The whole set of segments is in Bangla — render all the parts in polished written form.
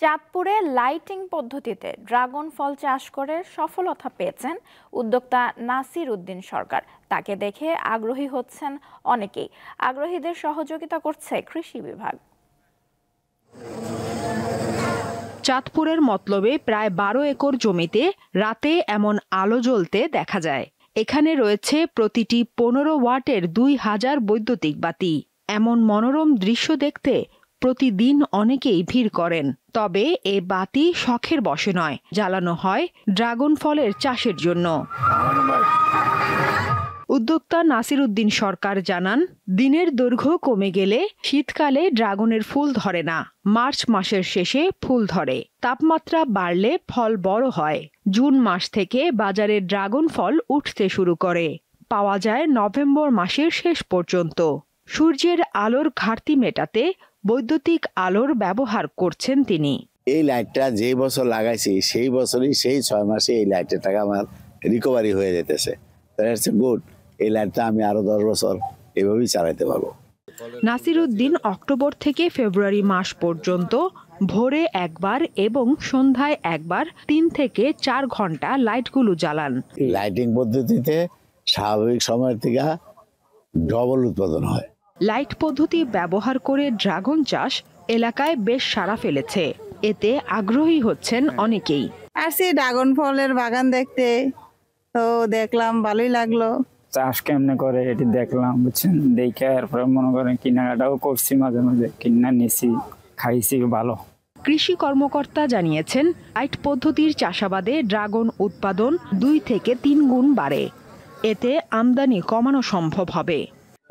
চাঁদপুরে লাইটিং পদ্ধতিতে ড্রাগন ফল চাষ করে সফলতা পেয়েছেন উদ্যোক্তা নাসির উদ্দিন সরকার। তাকে দেখে আগ্রহী হচ্ছেন অনেকেই। আগ্রহীদের সহযোগিতা করছে কৃষি বিভাগ। চাঁদপুরের মতলবে প্রায় 12 একর জমিতে রাতে এমন আলো জ্বলতে দেখা যায়। এখানে রয়েছে প্রতিটি 15 ওয়াটের 2000 বৈদ্যুতিক বাতি। এমন মনোরম দৃশ্য দেখতে প্রতিদিন অনেকেই ভিড় করেন। তবে এ বাতি শখের বশে নয়, জ্বালানো হয় ড্রাগন ফলের চাষের জন্য। উদ্যোক্তা নাসির উদ্দিন সরকার জানান, দিনের দৈর্ঘ্য কমে গেলে শীতকালে ড্রাগনের ফুল ধরে না। মার্চ মাসের শেষে ফুল ধরে। তাপমাত্রা বাড়লে ফল বড় হয়। জুন মাস থেকে বাজারে ড্রাগন ফল উঠতে শুরু করে। পাওয়া যায় নভেম্বর মাসের শেষ পর্যন্ত। সূর্যের আলোর ঘাটতি মেটাতে বৈদ্যুতিক আলোর ব্যবহার করছেন তিনি। এই লাইটটা যে বছর লাগাইছি সেই বছরই সেই 6 মাসে এই লাইটের টাকা আমার রিকভারি হয়ে যেতেছে। গুড। এই লাইটটা আমি আরো 10 বছর এভাবেই চালাতে পারবো। নাসির উদ্দিন অক্টোবর থেকে ফেব্রুয়ারি মাস পর্যন্ত ভোরে একবার এবং সন্ধ্যায় একবার 3 থেকে 4 ঘন্টা লাইটগুলো জ্বালান। লাইটিং পদ্ধতিতে স্বাভাবিক সময়ের থেকে ডবল উৎপাদন হয়। লাইট পদ্ধতি ব্যবহার করে ড্রাগন চাষ এলাকায় বেশ সাড়া ফেলেছে। এতে আগ্রহী হচ্ছেন অনেকেই। আসছি ড্রাগন ফলের বাগান দেখতে, তো দেখলাম ভালোই লাগলো। চাষ কেমনে করে এটি দেখলাম, বুঝছেন, দেখে এরপরে মনে করেন কেনাকাটাও করছি, মাঝে মাঝে কিনা নিছি, খাইছি ভালো। কৃষি কর্মকর্তা জানিয়েছেন, লাইট পদ্ধতির চাষাবাদে ড্রাগন উৎপাদন 2 থেকে 3 গুণ বাড়ে। এতে আমদানি কমানো সম্ভব হবে।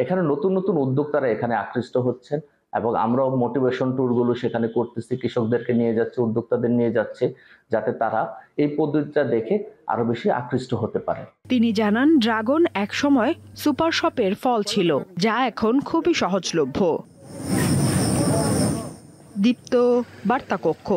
এখানে নতুন নতুন উদ্যোক্তারা এখানে আকৃষ্ট হচ্ছেন এবং আমরাও মোটিভেশন ট্যুরগুলো সেখানে করতেছি, কৃষকদেরকে নিয়ে যাচ্ছে, উদ্যোক্তাদের নিয়ে যাচ্ছে, যাতে তারা এই পদ্ধতিটা দেখে আরো বেশি আকৃষ্ট হতে পারে। তিনি জানান, ড্রাগন একসময় সুপার শপের ফল ছিল, যা এখন খুবই সহজলভ্য। দীপ্ত, বার্তা কক্ষ।